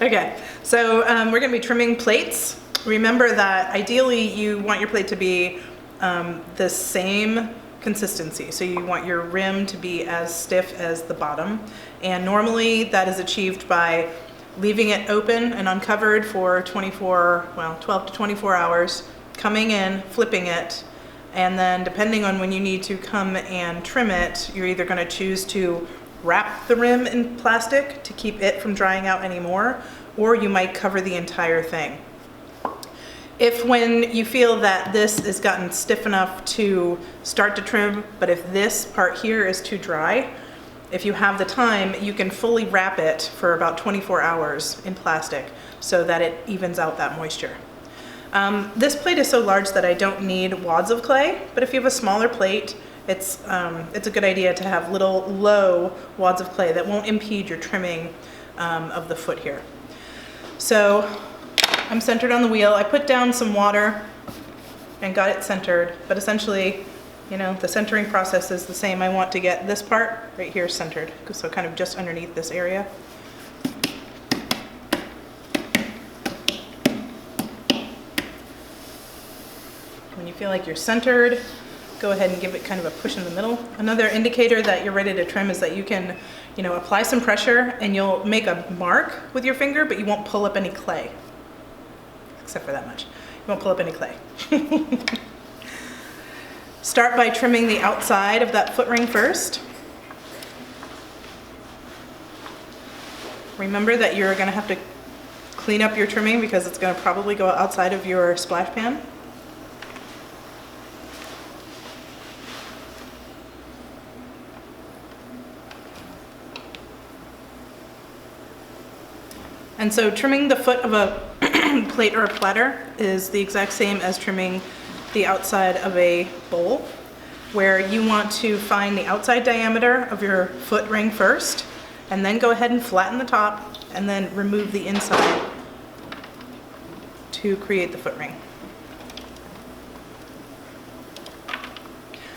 Okay, so we're going to be trimming plates. Remember that ideally you want your plate to be the same consistency. So you want your rim to be as stiff as the bottom. And normally that is achieved by leaving it open and uncovered for 12 to 24 hours, coming in, flipping it, and then depending on when you need to come and trim it, you're either going to choose to wrap the rim in plastic to keep it from drying out anymore, or you might cover the entire thing. If when you feel that this has gotten stiff enough to start to trim, but if this part here is too dry, if you have the time, you can fully wrap it for about 24 hours in plastic so that it evens out that moisture. This plate is so large that I don't need wads of clay, but if you have a smaller plate, it's a good idea to have little low wads of clay that won't impede your trimming of the foot here. So I'm centered on the wheel. I put down some water and got it centered, but essentially, you know, the centering process is the same. I want to get this part right here centered, so kind of just underneath this area. When you feel like you're centered, go ahead and give it kind of a push in the middle. Another indicator that you're ready to trim is that you can, you know, apply some pressure and you'll make a mark with your finger, but you won't pull up any clay. Except for that much. You won't pull up any clay. Start by trimming the outside of that foot ring first. Remember that you're going to have to clean up your trimming because it's going to probably go outside of your splash pan. And so trimming the foot of a plate or a platter is the exact same as trimming the outside of a bowl, where you want to find the outside diameter of your foot ring first, and then go ahead and flatten the top, and then remove the inside to create the foot ring.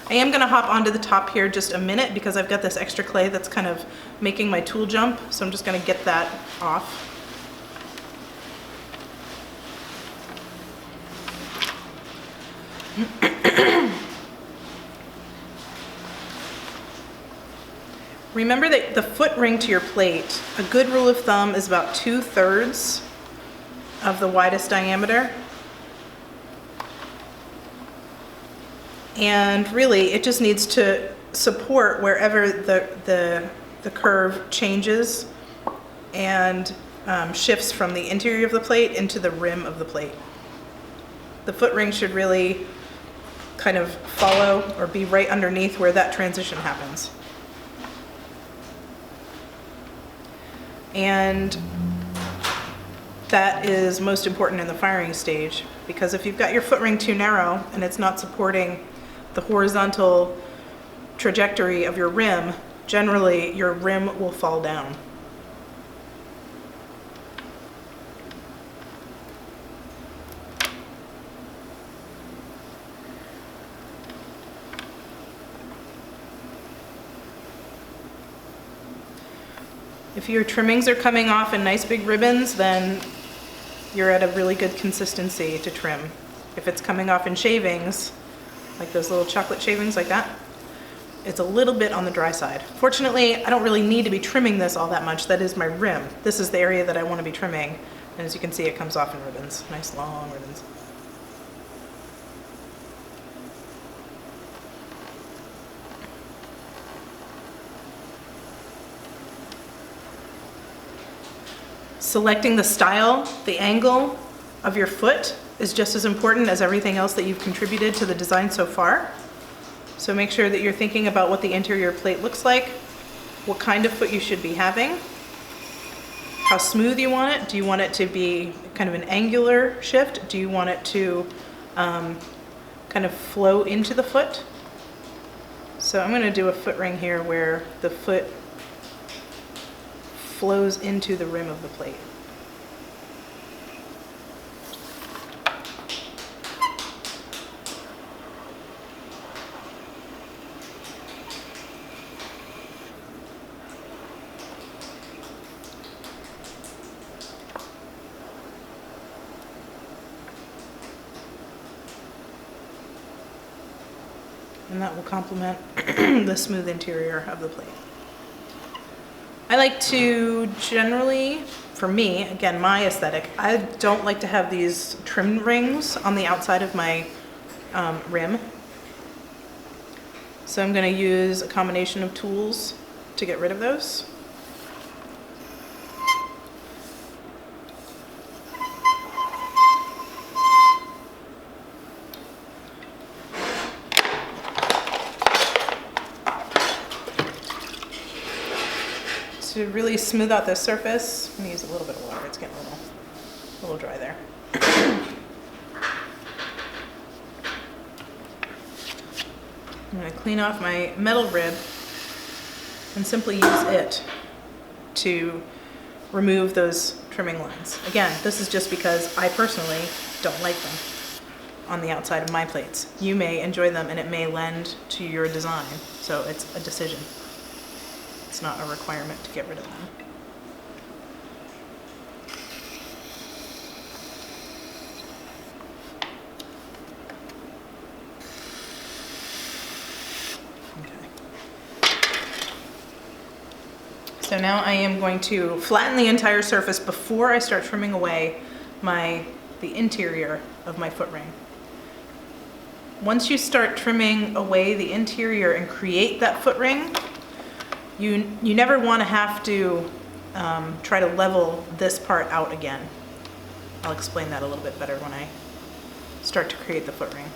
I am going to hop onto the top here just a minute because I've got this extra clay that's kind of making my tool jump, so I'm just going to get that off. Remember that the foot ring to your plate, a good rule of thumb is about 2/3 of the widest diameter. And really, it just needs to support wherever the curve changes and shifts from the interior of the plate into the rim of the plate. The foot ring should really kind of follow or be right underneath where that transition happens. And that is most important in the firing stage, because if you've got your foot ring too narrow and it's not supporting the horizontal trajectory of your rim, generally your rim will fall down. If your trimmings are coming off in nice big ribbons, then you're at a really good consistency to trim. If it's coming off in shavings, like those little chocolate shavings like that, it's a little bit on the dry side. Fortunately, I don't really need to be trimming this all that much. That is my rim. This is the area that I want to be trimming. And as you can see, it comes off in ribbons, nice long ribbons. Selecting the style, the angle of your foot is just as important as everything else that you've contributed to the design so far. So make sure that you're thinking about what the interior plate looks like, what kind of foot you should be having, how smooth you want it. Do you want it to be kind of an angular shift? Do you want it to kind of flow into the foot? So I'm going to do a foot ring here where the foot flows into the rim of the plate. and that will complement the smooth interior of the plate. I like to generally, for me, again, my aesthetic, I don't like to have these trim rings on the outside of my rim. So I'm going to use a combination of tools to get rid of those. To really smooth out the surface, I'm going to use a little bit of water. It's getting a little dry there. I'm going to clean off my metal rib and simply use it to remove those trimming lines. Again, this is just because I personally don't like them on the outside of my plates. You may enjoy them and it may lend to your design, so it's a decision. It's not a requirement to get rid of them. Okay. So now I am going to flatten the entire surface before I start trimming away the interior of my foot ring. Once you start trimming away the interior and create that foot ring, you never want to have to try to level this part out again. I'll explain that a little bit better when I start to create the foot ring.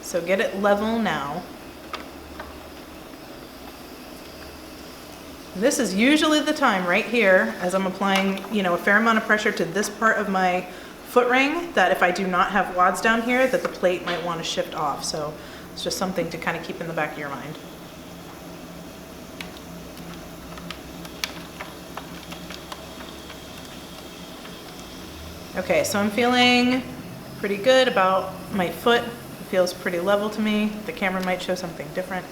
So get it level now. This is usually the time right here, as I'm applying, a fair amount of pressure to this part of my foot ring, that if I do not have wads down here, that the plate might want to shift off. So it's just something to kind of keep in the back of your mind. Okay, so I'm feeling pretty good about my foot. It feels pretty level to me. The camera might show something different.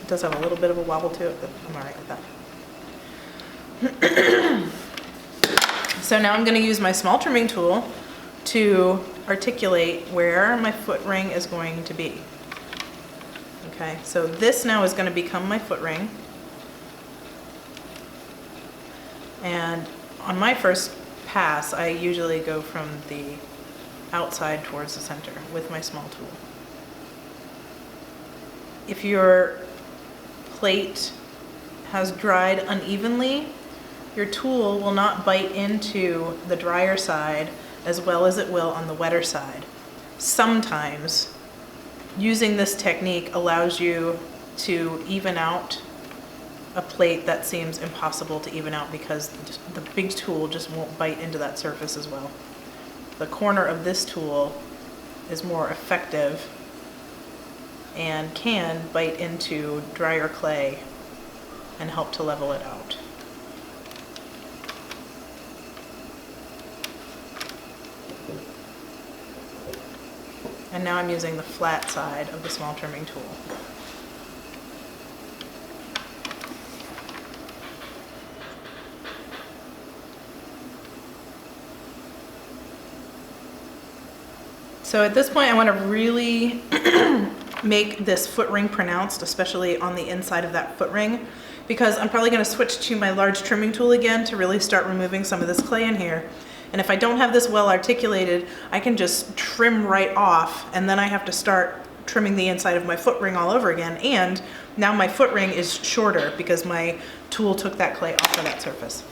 It does have a little bit of a wobble to it, but I'm all right with that. So now I'm going to use my small trimming tool to articulate where my foot ring is going to be. Okay, so this now is going to become my foot ring. And on my first pass, I usually go from the outside towards the center with my small tool. If your plate has dried unevenly, your tool will not bite into the drier side as well as it will on the wetter side. Sometimes using this technique allows you to even out a plate that seems impossible to even out because the big tool just won't bite into that surface as well. The corner of this tool is more effective and can bite into drier clay and help to level it out. And now I'm using the flat side of the small trimming tool. So at this point I want to really make this foot ring pronounced, especially on the inside of that foot ring, because I'm probably going to switch to my large trimming tool again to really start removing some of this clay in here. And if I don't have this well articulated, I can just trim right off, and then I have to start trimming the inside of my foot ring all over again. And now my foot ring is shorter because my tool took that clay off of that surface.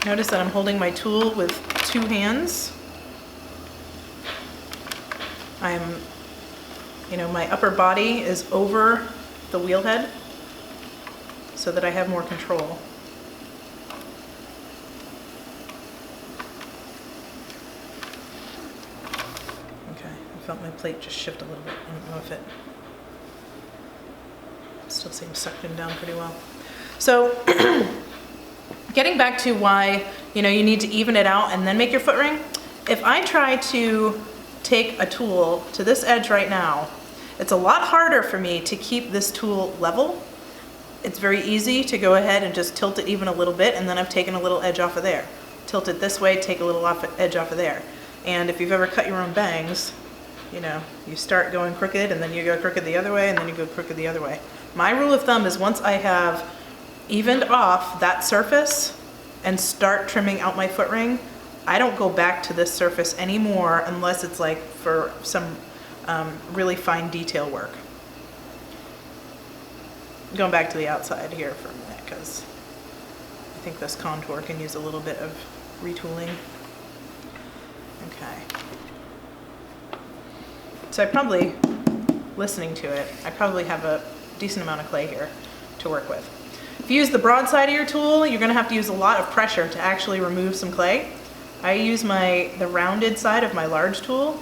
Notice that I'm holding my tool with two hands. My upper body is over the wheel head so that I have more control. Okay, I felt my plate just shift a little bit. I don't know if it still seems sucked in down pretty well. So getting back to why you need to even it out and then make your foot ring. If I try to take a tool to this edge right now, it's a lot harder for me to keep this tool level it's very easy to go ahead and just tilt it even a little bit, and then I've taken a little edge off of there. Tilt it this way, take a little edge off of there. And if you've ever cut your own bangs, you know, you start going crooked and then you go crooked the other way and then you go crooked the other way. My rule of thumb is once I have evened off that surface and start trimming out my foot ring, I don't go back to this surface anymore unless it's like for some really fine detail work. Going back to the outside here for a minute because I think this contour can use a little bit of retooling. Okay. So I probably, listening to it, I probably have a decent amount of clay here to work with. If you use the broad side of your tool, you're gonna have to use a lot of pressure to actually remove some clay. I use the rounded side of my large tool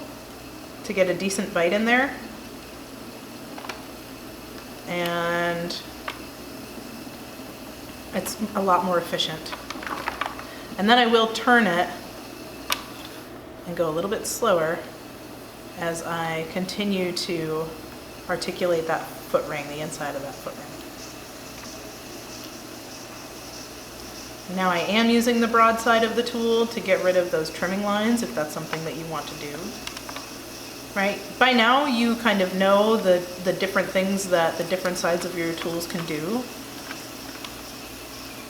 to get a decent bite in there. And it's a lot more efficient. And then I will turn it and go a little bit slower as I continue to articulate that foot ring, the inside of that foot ring. Now I am using the broad side of the tool to get rid of those trimming lines if that's something that you want to do. Right? By now you kind of know the different things that the different sides of your tools can do,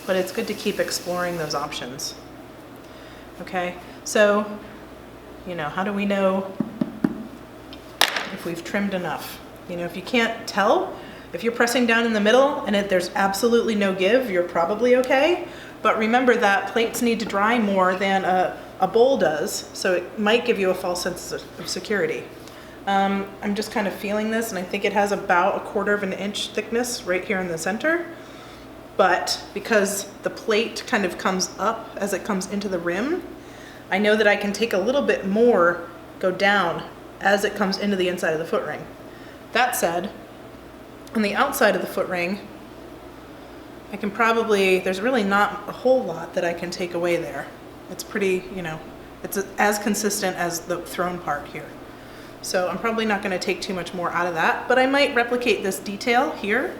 but it's good to keep exploring those options. Okay, so, you know, how do we know if we've trimmed enough? You know, if you can't tell, if you're pressing down in the middle and there's absolutely no give, you're probably okay. But remember that plates need to dry more than a bowl does, so it might give you a false sense of security. I'm just kind of feeling this, and I think it has about 1/4 of an inch thickness right here in the center. But because the plate kind of comes up as it comes into the rim, I know that I can take a little bit more, go down as it comes into the inside of the foot ring. That said, on the outside of the foot ring, I can probably, there's really not a whole lot that I can take away there. It's pretty, you know, it's as consistent as the thrown part here. So I'm probably not going to take too much more out of that, but I might replicate this detail here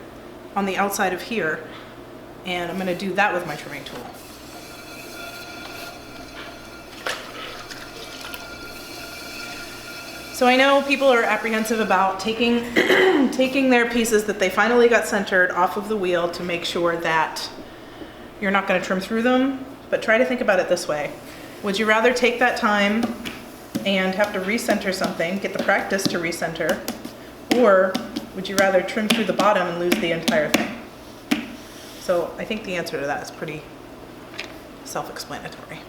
on the outside of here, and I'm going to do that with my trimming tool. So I know people are apprehensive about taking taking their pieces that they finally got centered off of the wheel to make sure that you're not going to trim through them, but try to think about it this way. Would you rather take that time and have to recenter something, get the practice to recenter, or would you rather trim through the bottom and lose the entire thing? So I think the answer to that is pretty self-explanatory.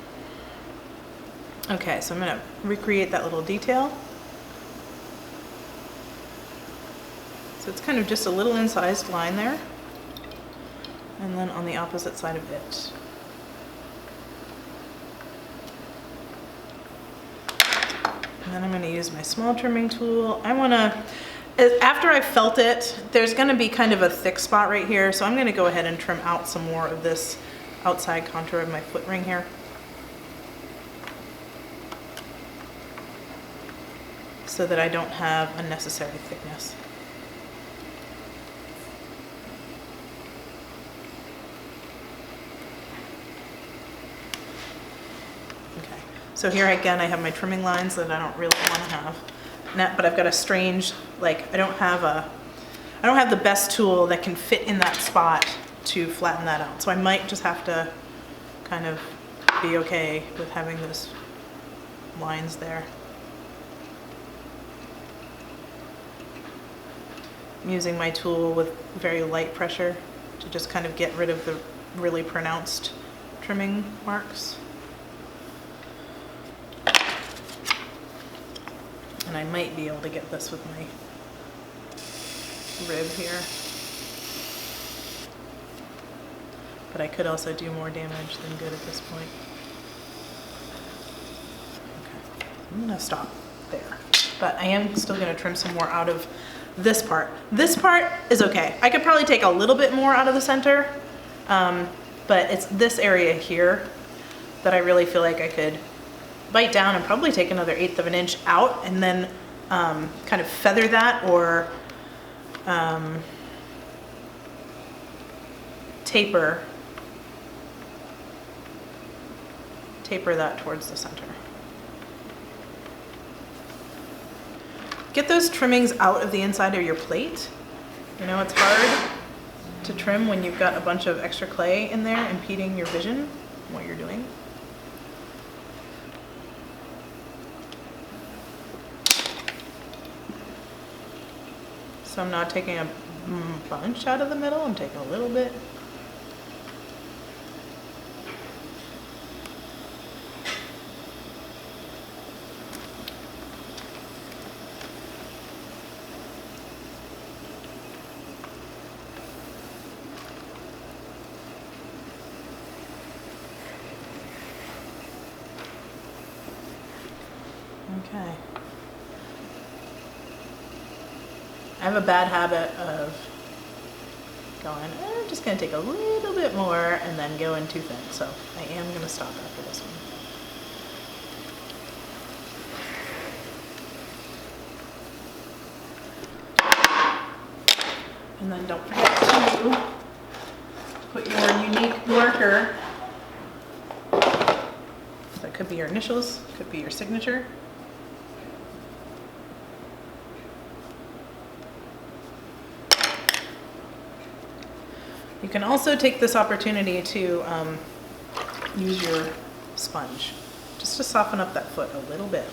Okay, so I'm going to recreate that little detail. So it's kind of just a little incised line there, and then on the opposite side of it. And then I'm going to use my small trimming tool. I want to, after I've felt it, there's going to be kind of a thick spot right here, so I'm going to go ahead and trim out some more of this outside contour of my foot ring here. So that I don't have unnecessary thickness. So here again, I have my trimming lines that I don't really want to have, but I've got a strange, like I don't have the best tool that can fit in that spot to flatten that out. So I might just have to kind of be okay with having those lines there. I'm using my tool with very light pressure to just kind of get rid of the really pronounced trimming marks. And I might be able to get this with my rib here. But I could also do more damage than good at this point. Okay, I'm gonna stop there. But I am still gonna trim some more out of this part. This part is okay. I could probably take a little bit more out of the center, but it's this area here that I really feel like I could bite down and probably take another 1/8 of an inch out and then kind of feather that or taper that towards the center. Get those trimmings out of the inside of your plate. You know, it's hard to trim when you've got a bunch of extra clay in there impeding your vision, what you're doing. So I'm not taking a bunch out of the middle, I'm taking a little bit. Okay. I have a bad habit of going, I'm just going to take a little bit more and then go in too thin. So I am going to stop after this one. And then don't forget to put your unique marker. That could be your initials, could be your signature. You can also take this opportunity to use your sponge just to soften up that foot a little bit.